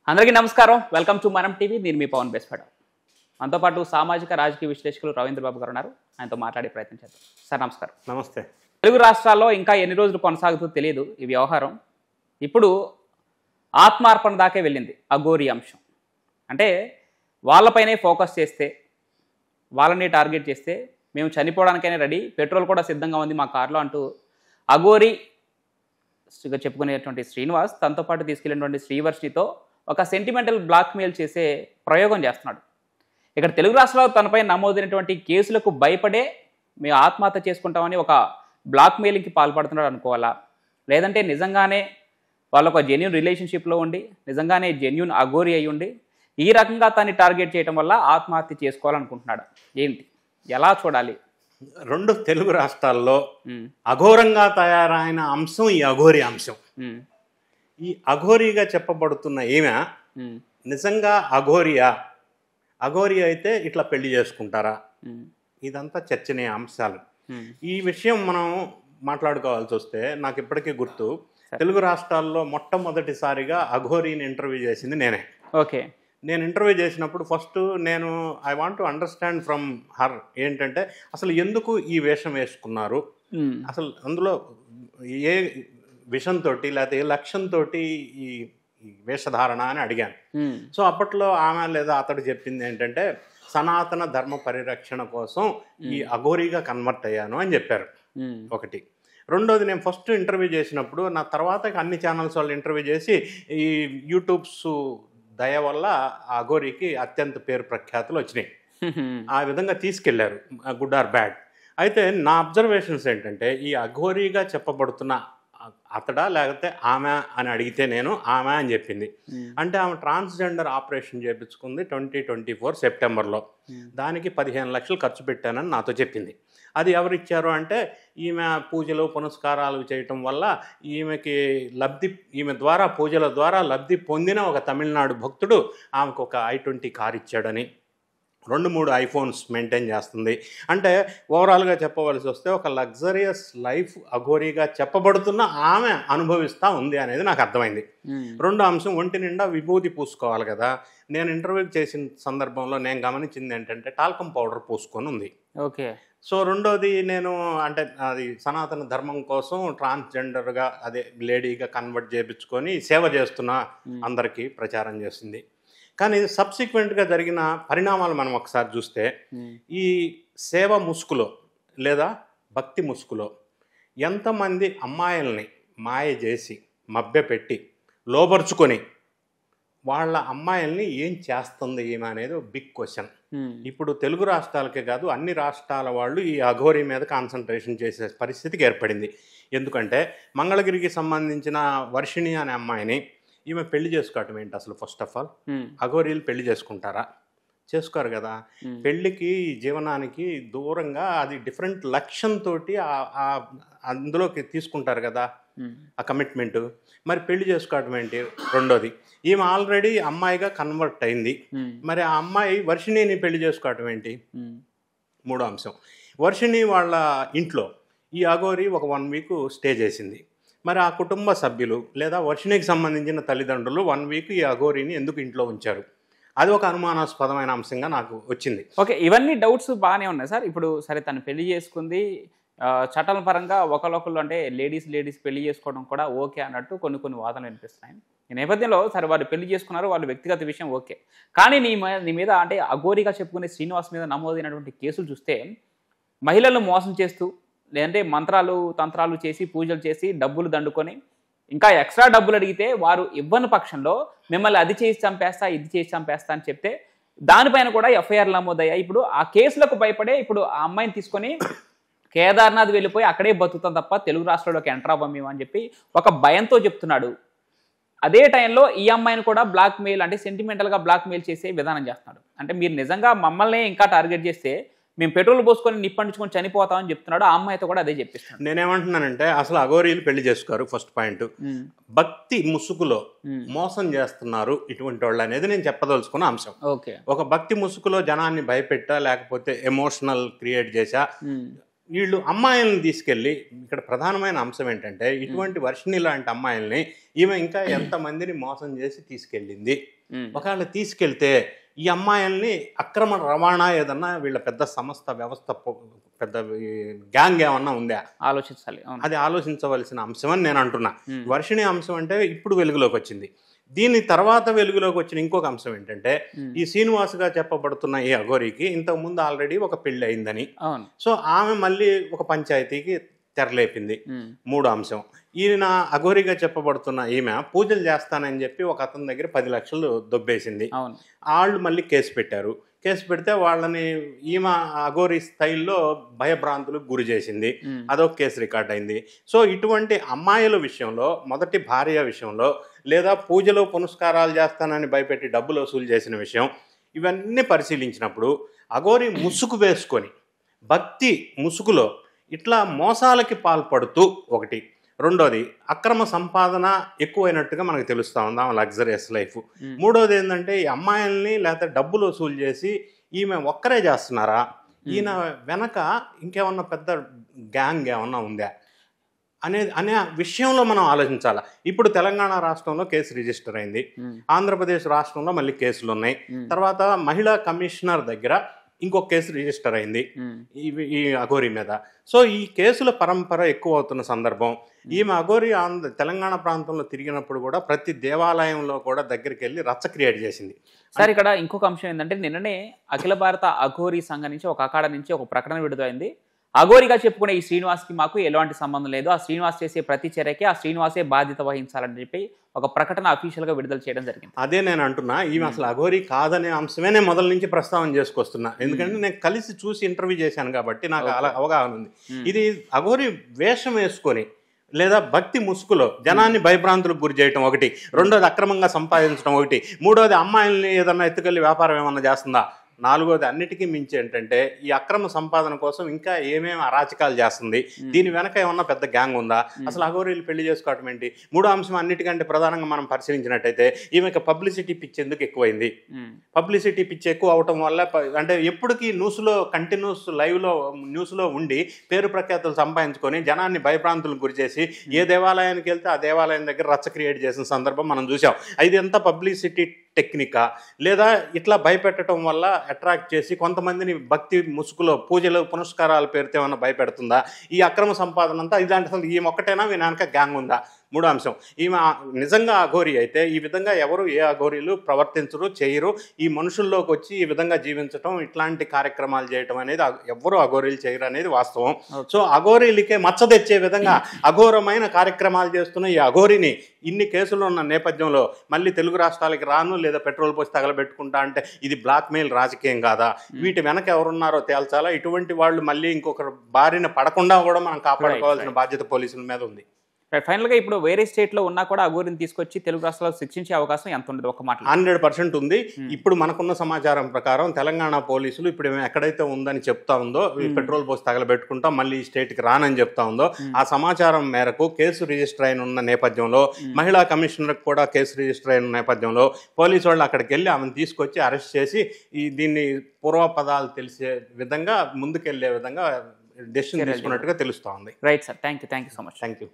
అందరికీ నమస్కారం. Welcome to మనం టీవీ. నేను మీ పవన్ బెస్పేట. మనతో పాటు సామాజిక రాజకీయ విశ్లేషకులు రవీంద్ర బాబు గారు ఉన్నారు. ఆయనతో మాట్లాడే ప్రయత్నం చేద్దాం. సార్ నమస్కారం. నమస్తే. తెలుగు రాష్ట్రాల్లో ఇంకా ఎన్ని రోజులు కొనసాగుతుందో తెలియదు ఈ వ్యవహారం. ఇప్పుడు ఆత్మార్పణ దాకే వెళ్ళింది అఘోరి అంశం. అంటే వాళ్ళపైనే ఫోకస్ చేస్తే, వాళ్ళని టార్గెట్ చేస్తే మేము చనిపోవడానికైనా రెడీ, పెట్రోల్ కూడా సిద్ధంగా ఉంది మా కార్లో అంటూ అఘోరి చెప్పుకునేటువంటి శ్రీనివాస్ తనతో పాటు తీసుకెళ్ళినటువంటి శ్రీవర్షితో ఒక సెంటిమెంటల్ బ్లాక్మెయిల్ చేసే ప్రయోగం చేస్తున్నాడు. ఇక్కడ తెలుగు రాష్ట్రాల్లో తనపై నమోదైనటువంటి కేసులకు భయపడే మేము ఆత్మహత్య చేసుకుంటామని ఒక బ్లాక్మెయిలింగ్కి పాల్పడుతున్నాడు అనుకోవాలా, లేదంటే నిజంగానే వాళ్ళు ఒక జెన్యూన్ రిలేషన్షిప్లో ఉండి నిజంగానే జెన్యూన్ అఘోరి అయి ఉండి ఈ రకంగా తనని టార్గెట్ చేయడం వల్ల ఆత్మహత్య చేసుకోవాలనుకుంటున్నాడు. ఏంటి, ఎలా చూడాలి? రెండు తెలుగు రాష్ట్రాల్లో అఘోరంగా తయారైన అంశం ఈ అఘోరి అంశం. ఈ అఘోరిగా చెప్పబడుతున్న ఈమె నిజంగా అఘోరియా? అఘోరి అయితే ఇట్లా పెళ్లి చేసుకుంటారా? ఇదంతా చర్చనీయ అంశాలు. ఈ విషయం మనం మాట్లాడుకోవాల్సి వస్తే నాకు ఇప్పటికీ గుర్తు, తెలుగు రాష్ట్రాల్లో మొట్టమొదటిసారిగా అఘోరిని ఇంటర్వ్యూ చేసింది నేనే. ఓకే. నేను ఇంటర్వ్యూ చేసినప్పుడు first I want to understand from her ఏంటంటే అసలు ఎందుకు ఈ వేషం వేసుకున్నారు, అసలు అందులో ఏ విషంతో లేకపోతే ఏ లక్ష్యంతో ఈ వేషధారణ అని అడిగాను. సో అప్పట్లో ఆమె లేదా అతడు చెప్పింది ఏంటంటే సనాతన ధర్మ పరిరక్షణ కోసం ఈ అఘోరిగా కన్వర్ట్ అయ్యాను అని చెప్పారు. ఒకటి. రెండోది, నేను ఫస్ట్ ఇంటర్వ్యూ చేసినప్పుడు నా తర్వాత అన్ని ఛానల్స్ వాళ్ళు ఇంటర్వ్యూ చేసి ఈ యూట్యూబ్స్ దయ వల్ల ఆ అఘోరికి అత్యంత పేరు ప్రఖ్యాతులు వచ్చినాయి. ఆ విధంగా తీసుకెళ్లారు, గుడ్ ఆర్ బ్యాడ్. అయితే నా అబ్జర్వేషన్స్ ఏంటంటే ఈ అఘోరిగా చెప్పబడుతున్న అతడా లేకపోతే ఆమె అని అడిగితే నేను ఆమె అని చెప్పింది. అంటే ఆమె ట్రాన్స్జెండర్ ఆపరేషన్ చేయించుకుంది 2024 సెప్టెంబర్లో. దానికి 15 లక్షలు ఖర్చు పెట్టానని నాతో చెప్పింది. అది ఎవరిచ్చారు అంటే ఈమె పూజలు పునస్కారాలు చేయటం వల్ల ఈమె ద్వారా పూజల ద్వారా లబ్ధి పొందిన ఒక తమిళనాడు భక్తుడు ఆమెకు ఒక i20 కార్ ఇచ్చాడని, 2-3 ఐఫోన్స్ మెయింటైన్ చేస్తుంది. అంటే ఓవరాల్గా చెప్పవలసి వస్తే ఒక లగ్జరియస్ లైఫ్ అఘోరిగా చెప్పబడుతున్న ఆమె అనుభవిస్తూ ఉంది అనేది నాకు అర్థమైంది. రెండో అంశం, ఒంటి నిండా విభూతి పూసుకోవాలి కదా. నేను ఇంటర్వ్యూ చేసిన సందర్భంలో నేను గమనించింది ఏంటంటే టాల్కమ్ పౌడర్ పూసుకొని ఉంది. ఓకే. సో రెండోది, నేను అంటే అది సనాతన ధర్మం కోసం ట్రాన్స్జెండర్గా అదే లేడీగా కన్వర్ట్ చేయించుకొని సేవ చేస్తున్న అందరికీ ప్రచారం చేసింది. కానీ సబ్సిక్వెంట్గా జరిగిన పరిణామాలు మనం ఒకసారి చూస్తే ఈ సేవ ముసుగులో లేదా భక్తి ముసుగులో ఎంతమంది అమ్మాయిల్ని మాయ చేసి మభ్యపెట్టి లోబర్చుకొని వాళ్ళ అమ్మాయిల్ని ఏం చేస్తుంది ఈమె అనేది బిగ్ క్వశ్చన్. ఇప్పుడు తెలుగు రాష్ట్రాలకే కాదు అన్ని రాష్ట్రాల వాళ్ళు ఈ అఘోరి మీద కాన్సన్ట్రేషన్ చేసే పరిస్థితికి ఏర్పడింది. ఎందుకంటే మంగళగిరికి సంబంధించిన వర్షిణి అనే అమ్మాయిని ఈమె పెళ్లి చేసుకోవటం ఏంటి అసలు? ఫస్ట్ ఆఫ్ ఆల్ అఘోరీలు పెళ్లి చేసుకుంటారా? చేసుకోరు కదా. పెళ్లికి జీవనానికి దూరంగా అది డిఫరెంట్ లక్ష్యంతో అందులోకి తీసుకుంటారు కదా ఆ కమిట్మెంట్. మరి పెళ్లి చేసుకోవటం ఏంటి? రెండోది, ఈమె ఆల్రెడీ అమ్మాయిగా కన్వర్ట్ అయింది. మరి ఆ అమ్మాయి వర్షిణిని పెళ్లి చేసుకోవటం ఏంటి? మూడో అంశం, వర్షిణి వాళ్ళ ఇంట్లో ఈ అఘోరి ఒక 1 వీక్ స్టే చేసింది. మరి ఆ కుటుంబ సభ్యులు లేదా వర్షిణికి సంబంధించిన తల్లిదండ్రులు 1 వీక్ ఈ అఘోరిని ఎందుకు ఇంట్లో ఉంచారు? అది ఒక అనుమానాస్పదమైన అంశంగా నాకు వచ్చింది. ఓకే, ఇవన్నీ డౌట్స్ బాగానే ఉన్నాయి సార్. ఇప్పుడు సరే తను పెళ్లి చేసుకుంది, చట్టాల పరంగా ఒకళ్ళు అంటే లేడీస్ పెళ్లి చేసుకోవడం కూడా ఓకే అన్నట్టు కొన్ని వాదనలు వినిపిస్తున్నాయి. ఈ నేపథ్యంలో సరే వాళ్ళు పెళ్లి చేసుకున్నారు, వాళ్ళ వ్యక్తిగత విషయం ఓకే. కానీ నీ మీద అంటే అఘోరిగా చెప్పుకునే శ్రీనివాస్ మీద నమోదైనటువంటి కేసులు చూస్తే మహిళలను మోసం చేస్తూ, లేదంటే మంత్రాలు తంత్రాలు చేసి పూజలు చేసి డబ్బులు దండుకొని ఇంకా ఎక్స్ట్రా డబ్బులు అడిగితే వారు ఇవ్వని పక్షంలో మిమ్మల్ని అది చేసి చంపేస్తా ఇది చేసి చంపేస్తా అని చెప్తే దానిపైన కూడా ఎఫ్ఐఆర్లు నమోదయ్యాయి. ఇప్పుడు ఆ కేసులకు భయపడే ఇప్పుడు ఆ అమ్మాయిని తీసుకొని కేదార్నాథ్ వెళ్ళిపోయి అక్కడే బతుకుతాం తప్ప తెలుగు రాష్ట్రాల్లోకి ఎంటర్ అవ్వం మేము అని చెప్పి ఒక భయంతో చెప్తున్నాడు. అదే టైంలో ఈ అమ్మాయిని కూడా బ్లాక్మెయిల్ అంటే సెంటిమెంటల్గా బ్లాక్మెయిల్ చేసే విధానం చేస్తున్నాడు. అంటే మీరు నిజంగా మమ్మల్ని ఇంకా టార్గెట్ చేస్తే మేము పెట్రోల్ పోసుకొని నిప్పండించుకొని చనిపోతామని చెప్తున్నాడు. ఆ అమ్మాయితో కూడా అదే చెప్పిస్తున్నాడు. నేనేమంటున్నానంటే అసలు అఘోరీలు పెళ్లి చేసుకోరు. ఫస్ట్ పాయింట్, భక్తి ముసుగులో మోసం చేస్తున్నారు ఇటువంటి వాళ్ళు అనేది నేను చెప్పదలుచుకున్న అంశం. ఓకే, ఒక భక్తి ముసుగులో జనాన్ని భయపెట్టా లేకపోతే ఎమోషనల్ క్రియేట్ చేసా వీళ్ళు అమ్మాయిలను తీసుకెళ్ళి, ఇక్కడ ప్రధానమైన అంశం ఏంటంటే ఇటువంటి వర్షిణి లాంటి అమ్మాయిల్ని ఈమె ఇంకా ఎంతమందిని మోసం చేసి తీసుకెళ్ళింది. ఒకవేళ తీసుకెళ్తే ఈ అమ్మాయిల్ని అక్రమ రవాణా ఏదన్నా వీళ్ళ పెద్ద సంస్థ వ్యవస్థ పెద్ద గ్యాంగ్ ఏమన్నా ఉందా ఆలోచించాలి. అది ఆలోచించవలసిన అంశం అని నేను అంటున్నా. వర్షిణి అంశం అంటే ఇప్పుడు వెలుగులోకి వచ్చింది. దీని తర్వాత వెలుగులోకి వచ్చిన ఇంకొక అంశం ఏంటంటే ఈ శ్రీనివాస్గా చెప్పబడుతున్న ఈ అఘోరికి ఇంతకుముందు ఆల్రెడీ ఒక పెళ్లి అయిందని. సో ఆమె మళ్ళీ ఒక పంచాయతీకి తెరలేపింది. మూడో అంశం, ఈయన అఘోరిగా చెప్పబడుతున్న ఈమె పూజలు చేస్తానని చెప్పి ఒక అతని దగ్గర 10 లక్షలు దొబ్బేసింది. వాళ్ళు మళ్ళీ కేసు పెట్టారు. కేసు పెడితే వాళ్ళని ఈమె అఘోరి స్థాయిలో భయభ్రాంతులకు గురి చేసింది. అదొక కేసు రికార్డ్ అయింది. సో ఇటువంటి అమ్మాయిల విషయంలో, మొదటి భార్య విషయంలో, లేదా పూజలో పునస్కారాలు చేస్తానని భయపెట్టి డబ్బులు వసూలు చేసిన విషయం, ఇవన్నీ పరిశీలించినప్పుడు అఘోరి ముసుగు వేసుకొని భక్తి ముసుగులో ఇట్లా మోసాలకి పాల్పడుతూ ఒకటి, రెండోది అక్రమ సంపాదన ఎక్కువైనట్టుగా మనకు తెలుస్తూ ఉంది ఆమె లగ్జరియస్ లైఫ్. మూడోది ఏంటంటే ఈ అమ్మాయిల్ని లేకపోతే డబ్బులు వసూలు చేసి ఈమె ఒక్కరే చేస్తున్నారా, ఈయన వెనక ఇంకేమన్నా పెద్ద గ్యాంగ్ ఏమన్నా ఉందా అనే విషయంలో మనం ఆలోచించాలి. ఇప్పుడు తెలంగాణ రాష్ట్రంలో కేసు రిజిస్టర్ అయింది, ఆంధ్రప్రదేశ్ రాష్ట్రంలో మళ్ళీ కేసులు ఉన్నాయి. తర్వాత మహిళా కమిషనర్ దగ్గర ఇంకొక కేసు రిజిస్టర్ అయింది ఈ అఘోరి మీద. సో ఈ కేసుల పరంపర ఎక్కువ అవుతున్న సందర్భం, ఈమె అఘోరి తెలంగాణ ప్రాంతంలో తిరిగినప్పుడు కూడా ప్రతి దేవాలయంలో కూడా దగ్గరికి వెళ్ళి రచ్చ క్రియేట్ చేసింది. సార్ ఇక్కడ ఇంకొక అంశం ఏంటంటే, నిన్ననే అఖిల భారత అఘోరి సంఘం నుంచి ఒక అఖాడ నుంచి ఒక ప్రకటన విడుదలైంది. అఘోరిగా చెప్పుకునే ఈ శ్రీనివాస్కి మాకు ఎలాంటి సంబంధం లేదు, ఆ శ్రీనివాస్ చేసే ప్రతి చర్యకి ఆ శ్రీనివాసే బాధ్యత వహించాలని చెప్పి ఒక ప్రకటన అఫీషియల్గా విడుదల చేయడం జరిగింది. అదే నేను అంటున్నా, ఈమె అసలు అఘోరి కాదనే అంశమే నేను మొదల నుంచి ప్రస్తావన చేసుకొస్తున్నా. ఎందుకంటే నేను కలిసి చూసి ఇంటర్వ్యూ చేశాను కాబట్టి నాకు అలా అవగాహన ఉంది. ఇది అఘోరి వేషం వేసుకొని లేదా భక్తి ముసుగులో జనాన్ని భయభ్రాంతులకు గురి చేయటం ఒకటి, రెండోది అక్రమంగా సంపాదించడం ఒకటి, మూడోది అమ్మాయిల్ని ఏదన్నా ఎత్తుకెళ్ళి వ్యాపారం ఏమన్నా చేస్తుందా, నాలుగోది అన్నిటికీ మించి ఏంటంటే ఈ అక్రమ సంపాదన కోసం ఇంకా ఏమేమి అరాచకాలు చేస్తుంది, దీని వెనక ఏమన్నా పెద్ద గ్యాంగ్ ఉందా, అసలు అఘోరీలు పెళ్లి చేసుకోవటం ఏంటి. మూడో అంశం అన్నిటికంటే ప్రధానంగా మనం పరిశీలించినట్టయితే ఈమెకి పబ్లిసిటీ పిచ్ ఎందుకు ఎక్కువైంది. పబ్లిసిటీ పిచ్ ఎక్కువ అవటం వల్ల అంటే ఎప్పటికీ న్యూస్లో కంటిన్యూస్ లైవ్లో న్యూస్లో ఉండి పేరు ప్రఖ్యాతులు సంపాదించుకొని జనాన్ని భయభ్రాంతులకు గురి చేసి ఏ దేవాలయానికి వెళ్తే ఆ దేవాలయం దగ్గర రచ్చ క్రియేట్ చేసిన సందర్భం మనం చూసాం. ఇది ఎంత పబ్లిసిటీ టెక్నికా, లేదా ఇట్లా భయపెట్టడం వల్ల అట్రాక్ట్ చేసి కొంతమందిని భక్తి ముసుగులో పూజలు పునస్కారాల పేరుతో ఏమన్నా భయపెడుతుందా, ఈ అక్రమ సంపాదన అంతా ఇలాంటి అసలు ఈమె ఒక్కటైనా వెనక గ్యాంగ్ ఉందా. మూడో అంశం, ఈమె నిజంగా అఘోరి అయితే ఈ విధంగా ఎవరు ఏ అఘోరీలు ప్రవర్తించరు, చేయరు. ఈ మనుషుల్లోకి వచ్చి ఈ విధంగా జీవించడం, ఇట్లాంటి కార్యక్రమాలు చేయటం అనేది ఎవరు అఘోరీలు చేయరు అనేది వాస్తవం. సో అఘోరీలకే మచ్చ తెచ్చే విధంగా అఘోరమైన కార్యక్రమాలు చేస్తున్న ఈ అఘోరిని ఇన్ని కేసులు ఉన్న నేపథ్యంలో మళ్ళీ తెలుగు రాష్ట్రాలకి రాను లేదా పెట్రోల్ పోసి తగలబెట్టుకుంటా అంటే ఇది బ్లాక్మెయిల్ రాజకీయం కాదా, వీటి వెనక ఎవరున్నారో తేల్చాలా. ఇటువంటి వాళ్ళు మళ్ళీ ఇంకొకరు బారిన పడకుండా కూడా మనం కాపాడుకోవాల్సిన బాధ్యత పోలీసుల మీద ఉంది. ఫైనల్గా ఇప్పుడు వేరే స్టేట్లో ఉన్నా కూడా అఘోరిని తీసుకొచ్చి తెలుగు రాష్ట్రాల్లో శిక్షించే అవకాశం ఎంత ఉండదు ఒక మాట? 100% ఉంది. ఇప్పుడు మనకున్న సమాచారం ప్రకారం తెలంగాణ పోలీసులు ఇప్పుడు ఎక్కడైతే ఉందని చెప్తా ఉందో పెట్రోల్ పోసి తగలబెట్టుకుంటాం మళ్ళీ ఈ స్టేట్కి రానని చెప్తా ఉందో ఆ సమాచారం మేరకు కేసు రిజిస్టర్ అయిన ఉన్న నేపథ్యంలో, మహిళా కమిషనర్కి కూడా కేసు రిజిస్టర్ అయిన నేపథ్యంలో పోలీసు వాళ్ళు అక్కడికి వెళ్ళి ఆమెను తీసుకొచ్చి అరెస్ట్ చేసి దీన్ని పూర్వపదాలు తెలిసే విధంగా ముందుకెళ్లే విధంగా డెసిషన్ తీసుకున్నట్టుగా తెలుస్తూ ఉంది. Right sir, thank you so much. Thank you.